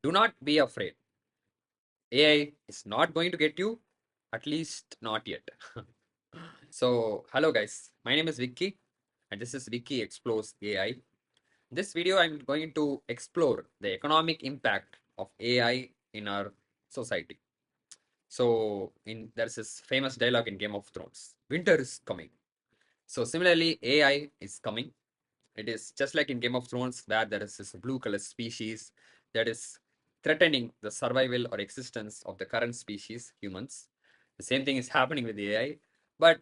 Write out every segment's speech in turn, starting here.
Do not be afraid. AI is not going to get you, at least not yet. So, hello guys, my name is Vicky, and this is Vicky Explores AI. This video, I'm going to explore the economic impact of AI in our society. So, there's this famous dialogue in Game of Thrones: "Winter is coming." So, similarly, AI is coming. It is just like in Game of Thrones, where there is this blue color species that is threatening the survival or existence of the current species, humans. The same thing is happening with AI, but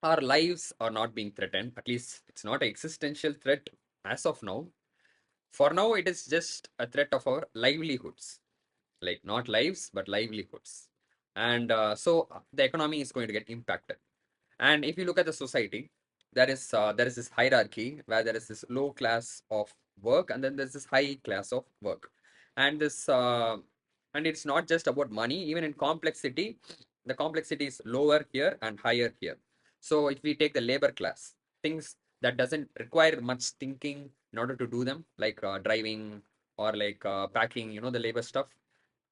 our lives are not being threatened. At least it's not an existential threat as of now. For now, it is just a threat of our livelihoods, like not lives, but livelihoods. And the economy is going to get impacted. And if you look at the society, there is this hierarchy where there is this low class of work, and then there's this high class of work, and this and it's not just about money. Even in complexity, the complexity is lower here and higher here. So if we take the labor class, things that doesn't require much thinking in order to do them, like driving or like packing, the labor stuff,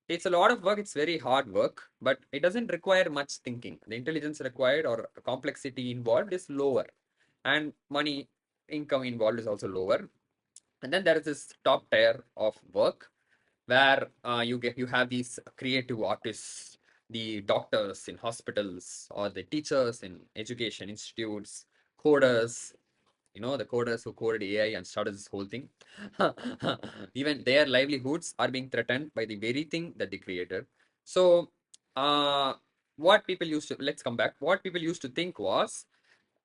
it's a lot of work. It's very hard work, but it doesn't require much thinking. The intelligence required or complexity involved is lower, and money income involved is also lower. And then there is this top tier of work where you have these creative artists, the doctors in hospitals, or the teachers in education institutes, coders, the coders who coded AI and started this whole thing. Even their livelihoods are being threatened by the very thing that they created. So, uh, let's come back. What people used to think was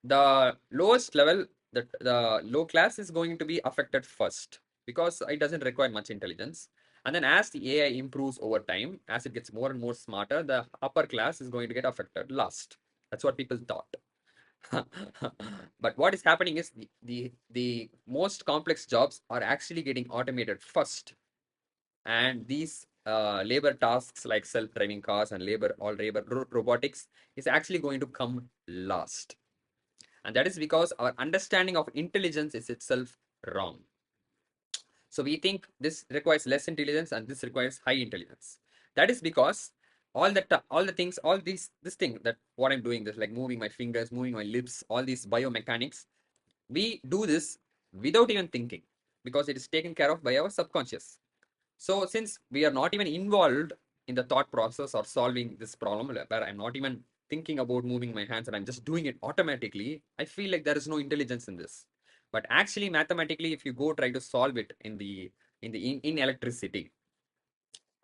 the lowest level, the low class is going to be affected first because it doesn't require much intelligence. And then as the AI improves over time, as it gets more and more smarter, the upper class is going to get affected last. That's what people thought. But what is happening is the most complex jobs are actually getting automated first, and these labor tasks like self-driving cars and robotics is actually going to come last, and that is because our understanding of intelligence is itself wrong. So we think this requires less intelligence and this requires high intelligence. That is because all the things, all these this thing that what I'm doing, this like moving my fingers, moving my lips, all these biomechanics, we do this without even thinking because it is taken care of by our subconscious. So since we are not even involved in the thought process or solving this problem, where I'm not even thinking about moving my hands and I'm just doing it automatically, I feel like there is no intelligence in this. But actually, mathematically, if you go try to solve it in electricity,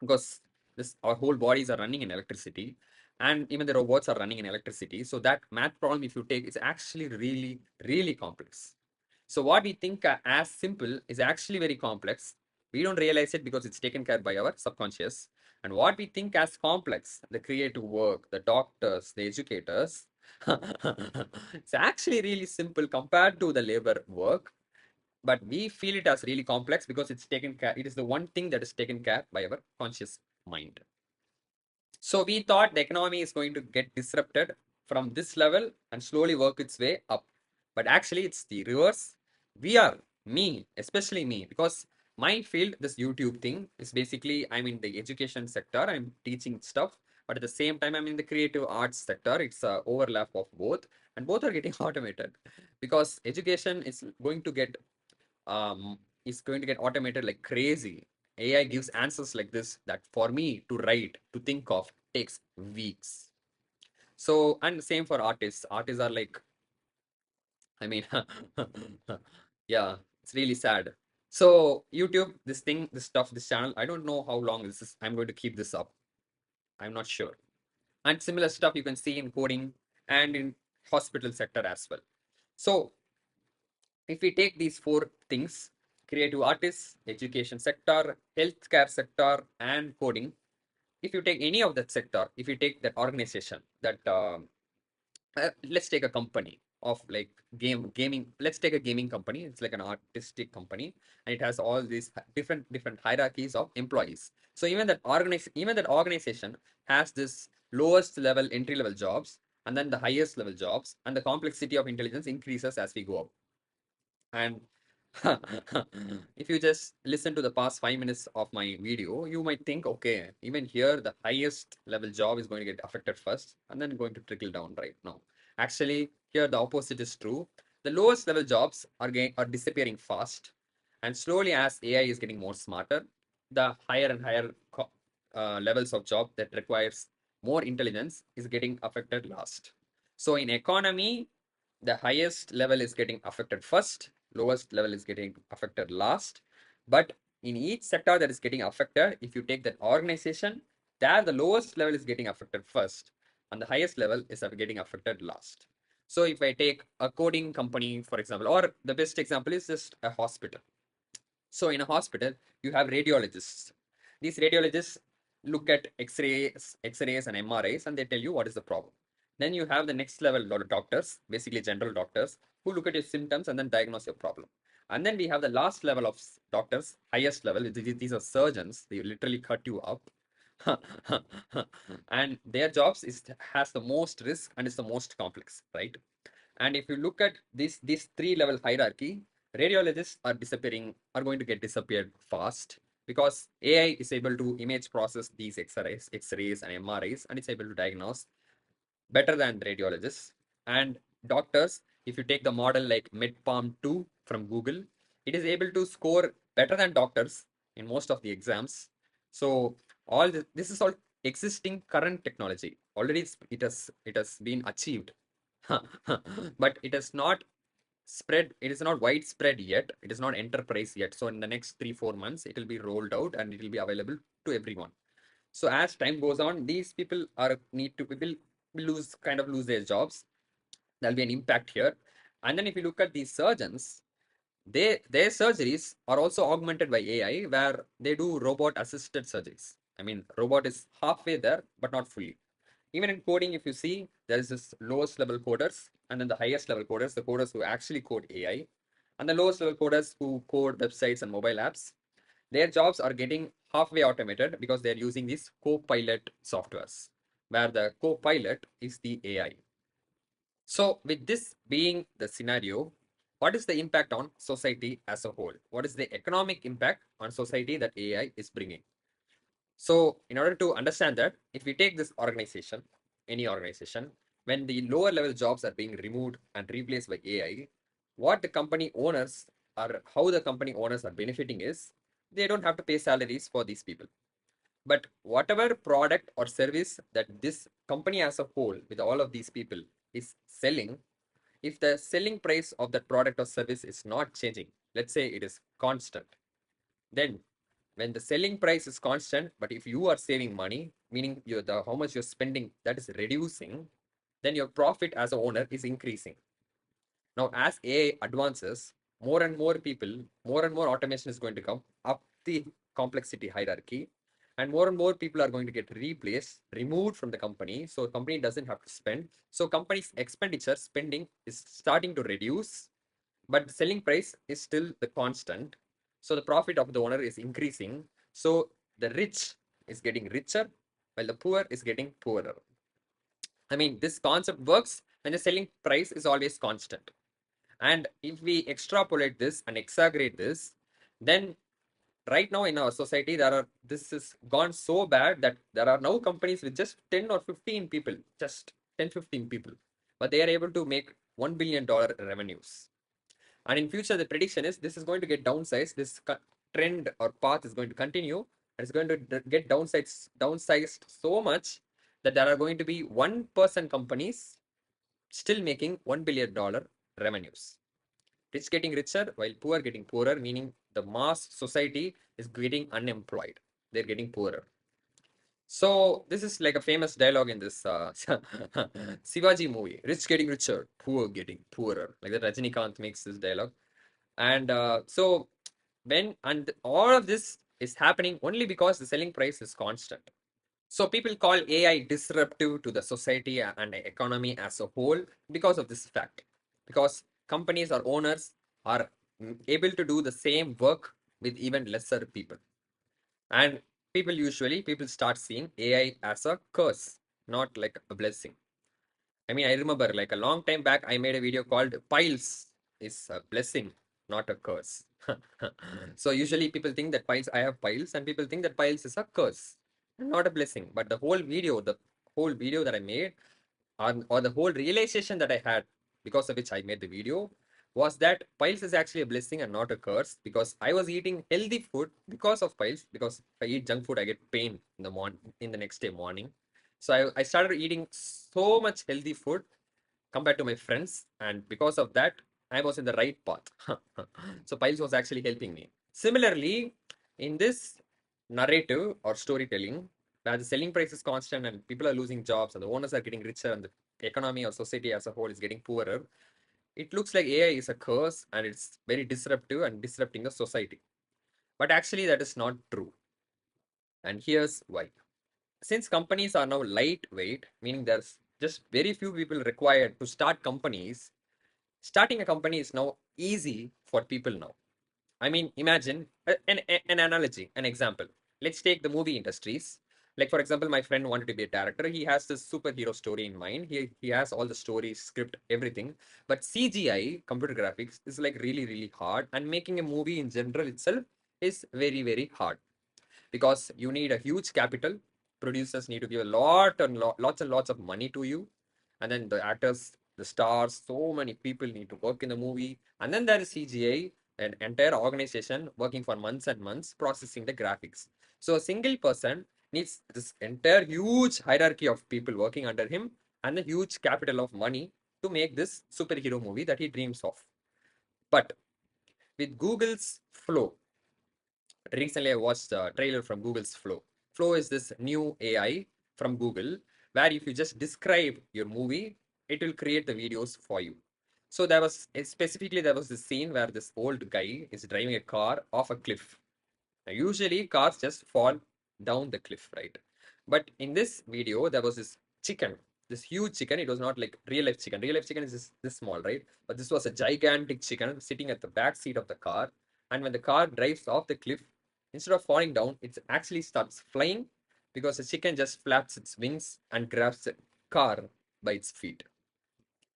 because this our whole bodies are running in electricity, and even the robots are running in electricity. So that math problem, if you take, is actually really, really complex. So what we think as simple is actually very complex. We don't realize it because it's taken care by our subconscious. And what we think as complex, the creative work, the doctors, the educators, it's actually really simple compared to the labor work. But we feel it as really complex because it's taken care. It is the one thing that is taken care by our conscious mind. So we thought the economy is going to get disrupted from this level and slowly work its way up. But actually, it's the reverse. Me, especially me, because my field, this YouTube thing, is basically I'm in the education sector, I'm teaching stuff, but at the same time, I'm in the creative arts sector. It's a overlap of both, and both are getting automated because education um, is going to get automated like crazy. AI gives answers like this that for me to write, to think of, takes weeks. So, and same for artists. Artists are like, I mean, yeah, it's really sad. So, YouTube, this thing, this stuff, this channel, I don't know how long this is. I'm going to keep this up. I'm not sure. And similar stuff you can see in coding and in hospital sector as well. So, if we take these four things, creative artists, education sector, healthcare sector, and coding, if you take any of that sector, if you take that organization, let's take a company of like gaming. Let's take a gaming company. It's like an artistic company, and it has all these different hierarchies of employees. So even that organization has this lowest level entry level jobs, and then the highest level jobs, and the complexity of intelligence increases as we go up. And If you just listen to the past 5 minutes of my video, you might think, okay, even here, the highest level job is going to get affected first and then going to trickle down right now. Actually, here the opposite is true. The lowest level jobs are disappearing fast. And slowly, as AI is getting more smarter, the higher and higher levels of job that requires more intelligence is getting affected last. So in economy, the highest level is getting affected first, lowest level is getting affected last. But in each sector that is getting affected, if you take that organization, there the lowest level is getting affected first, and the highest level is getting affected last. So if I take a coding company, for example, or the best example is just a hospital. So in a hospital, you have radiologists. These radiologists look at X-rays and MRIs, and they tell you what is the problem. Then you have the next level of doctors, basically general doctors, who look at your symptoms and then diagnose your problem. And then we have the last level of doctors, highest level. These are surgeons. They literally cut you up. And their jobs has the most risk and is the most complex, right? And if you look at this three-level hierarchy, radiologists are going to get disappeared fast because AI is able to image process these X-rays and MRIs, and it's able to diagnose better than radiologists. And doctors, if you take the model like MedPalm 2 from Google, it is able to score better than doctors in most of the exams. So this is all existing current technology. Already it has been achieved. But it has not spread, it is not widespread yet, it is not enterprise yet. So in the next 3-4 months it will be rolled out and it will be available to everyone. So as time goes on, these people will lose their jobs. There'll be an impact here. And then if you look at these surgeons, their surgeries are also augmented by AI, where they do robot assisted surgeries. I mean, robot is halfway there but not fully. Even in coding, if you see, there is this lowest level coders and then the highest level coders, the coders who actually code AI, and the lowest level coders who code websites and mobile apps. Their jobs are getting halfway automated because they're using these co-pilot softwares, where the co-pilot is the AI. So with this being the scenario, what is the impact on society as a whole? What is the economic impact on society that AI is bringing? So in order to understand that, if we take this organization, any organization, when the lower level jobs are being removed and replaced by AI, what the company owners are, how the company owners are benefiting is they don't have to pay salaries for these people. But whatever product or service that this company as a whole, with all of these people, is selling, if the selling price of that product or service is not changing, let's say it is constant, then when the selling price is constant, but if you are saving money, meaning how much you're spending, that is reducing, then your profit as a owner is increasing. Now, as AI advances, more and more people, more and more automation is going to come up the complexity hierarchy, and more people are going to get removed from the company. So company doesn't have to spend. So company's expenditure spending is starting to reduce, but the selling price is still the constant. So the profit of the owner is increasing. So the rich is getting richer while the poor is getting poorer. I mean, this concept works when the selling price is always constant. And if we extrapolate this and exaggerate this, then right now in our society, this has gone so bad that there are now companies with just 10 or 15 people, just 10, 15 people, but they are able to make $1 billion revenues. And in future, the prediction is this is going to get downsized. This trend or path is going to continue. And it's going to get downsized so much that there are going to be one-person companies still making $1 billion revenues. Rich getting richer while poor getting poorer, meaning the mass society is getting unemployed. They're getting poorer. So this is like a famous dialogue in this Shivaji movie. Rich getting richer, poor getting poorer. Like that Rajinikanth makes this dialogue. And and all of this is happening only because the selling price is constant. So people call AI disruptive to the society and the economy as a whole because of this fact. Because companies or owners are able to do the same work with even lesser people. And people start seeing AI as a curse, not like a blessing. I mean, I remember like a long time back, I made a video called Piles is a blessing not a curse. So usually people think that piles, I have piles, and people think that piles is a curse, not a blessing. But the whole video that I made, or the whole realization that I had because of which I made the video, was that piles is actually a blessing and not a curse, because I was eating healthy food because of piles. Because if I eat junk food, I get pain in the in the next day morning. So I started eating so much healthy food compared to my friends, and because of that, I was in the right path. So piles was actually helping me. Similarly, in this narrative or storytelling, where the selling price is constant and people are losing jobs and the owners are getting richer and the economy or society as a whole is getting poorer, it looks like AI is a curse and it's very disruptive and disrupting the society. But actually, that is not true. And here's why. Since companies are now lightweight, meaning there's just very few people required to start companies, starting a company is now easy for people now. I mean, imagine an analogy, an example. Let's take the movie industries. Like, for example, my friend wanted to be a director. He has this superhero story in mind. He has all the stories, script, everything. But CGI, computer graphics, is like really, really hard. And making a movie in general itself is very, very hard, because you need a huge capital. Producers need to give a lot and lots and lots of money to you. And then the actors, the stars, so many people need to work in the movie. And then there is CGI, an entire organization working for months and months processing the graphics. So a single person needs this entire huge hierarchy of people working under him and a huge capital of money to make this superhero movie that he dreams of. But with Google's Flow, recently I watched a trailer from Google's Flow. Flow is this new AI from Google where if you just describe your movie, it will create the videos for you. So specifically there was this scene where this old guy is driving a car off a cliff. Now, usually cars just fall down the cliff, right? But in this video, there was this chicken, this huge chicken. It was not like real life chicken. Real life chicken is this small, right? But this was a gigantic chicken sitting at the back seat of the car. And when the car drives off the cliff, instead of falling down, it actually starts flying, because the chicken just flaps its wings and grabs the car by its feet.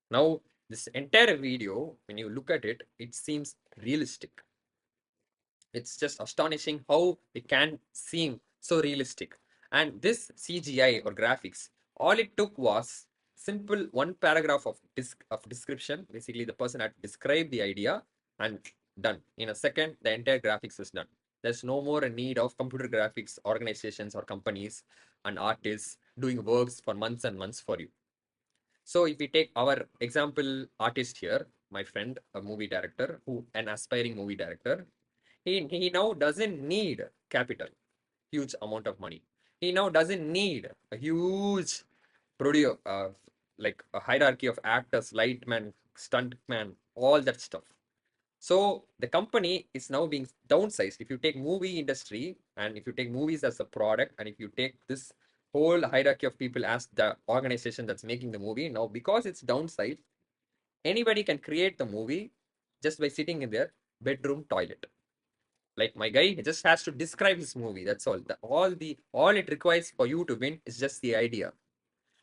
Now, this entire video, when you look at it, it seems realistic. It's just astonishing how it can seem so realistic. And this CGI or graphics, all it took was simple one paragraph of description. Basically, the person had to describe the idea and done. In a second, the entire graphics is done. There's no more a need of computer graphics organizations or companies and artists doing works for months and months for you. So if we take our example artist here, my friend, a movie director, an aspiring movie director, he now doesn't need capital, huge amount of money. He now doesn't need a huge producer, like a hierarchy of actors, lightman, stuntman, all that stuff. So the company is now being downsized. If you take movie industry and if you take movies as a product, and if you take this whole hierarchy of people as the organization that's making the movie, now because it's downsized, anybody can create the movie just by sitting in their bedroom toilet. Like my guy, he just has to describe his movie. That's all. All it requires for you to win is just the idea.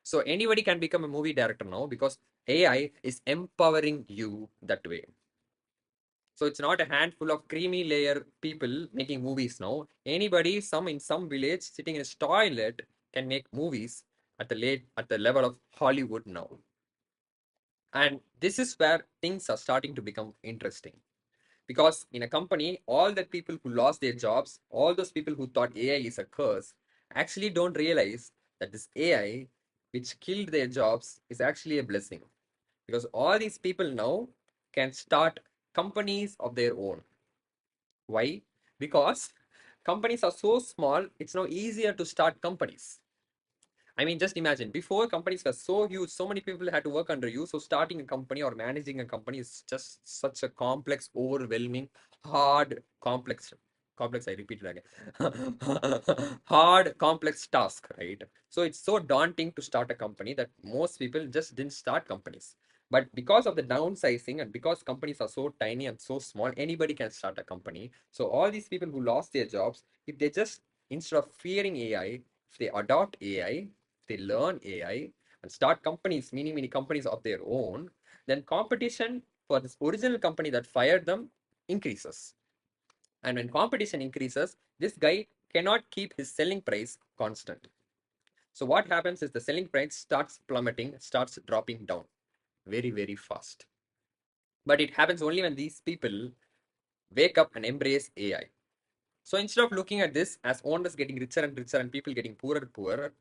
So anybody can become a movie director now, because AI is empowering you that way. So it's not a handful of creamy layer people making movies now. Anybody, some in some village sitting in a toilet, can make movies at the level of Hollywood now. And this is where things are starting to become interesting. Because in a company, all the people who lost their jobs, all those people who thought AI is a curse, actually don't realize that this AI, which killed their jobs, is actually a blessing. Because all these people now can start companies of their own. Why? Because companies are so small, it's now easier to start companies. I mean, just imagine before, companies were so huge, so many people had to work under you. So starting a company or managing a company is just such a complex, overwhelming, hard, complex, I repeat it again, hard, complex task, right? So it's so daunting to start a company that most people just didn't start companies. But because of the downsizing and because companies are so tiny and so small, anybody can start a company. So all these people who lost their jobs, if they just, instead of fearing AI, if they adopt AI, they learn AI and start companies, many companies of their own, then competition for this original company that fired them increases. And when competition increases, this guy cannot keep his selling price constant. So what happens is the selling price starts plummeting, starts dropping down very, very fast. But it happens only when these people wake up and embrace AI. So instead of looking at this as owners getting richer and richer and people getting poorer and poorer,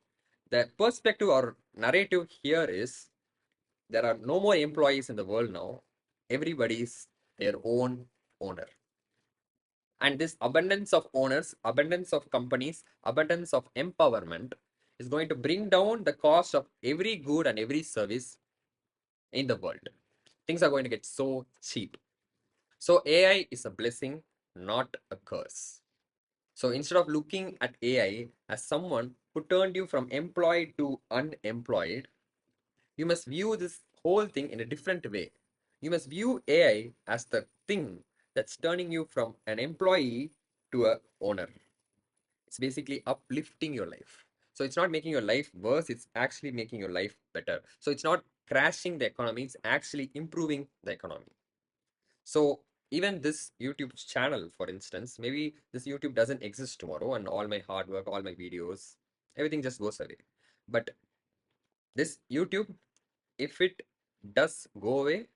the perspective or narrative here is there are no more employees in the world now. Everybody is their own owner. And this abundance of owners, abundance of companies, abundance of empowerment is going to bring down the cost of every good and every service in the world. Things are going to get so cheap. So AI is a blessing, not a curse. So instead of looking at AI as someone who turned you from employed to unemployed, you must view this whole thing in a different way. You must view AI as the thing that's turning you from an employee to a owner. It's basically uplifting your life. So it's not making your life worse, it's actually making your life better. So it's not crashing the economy, it's actually improving the economy. So even this YouTube channel, for instance, maybe this YouTube doesn't exist tomorrow and all my hard work, all my videos, everything just goes away. But this YouTube, if it does go away,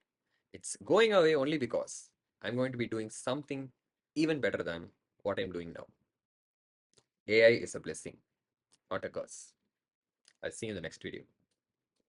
it's going away only because I'm going to be doing something even better than what I'm doing now. AI is a blessing, not a curse. I'll see you in the next video.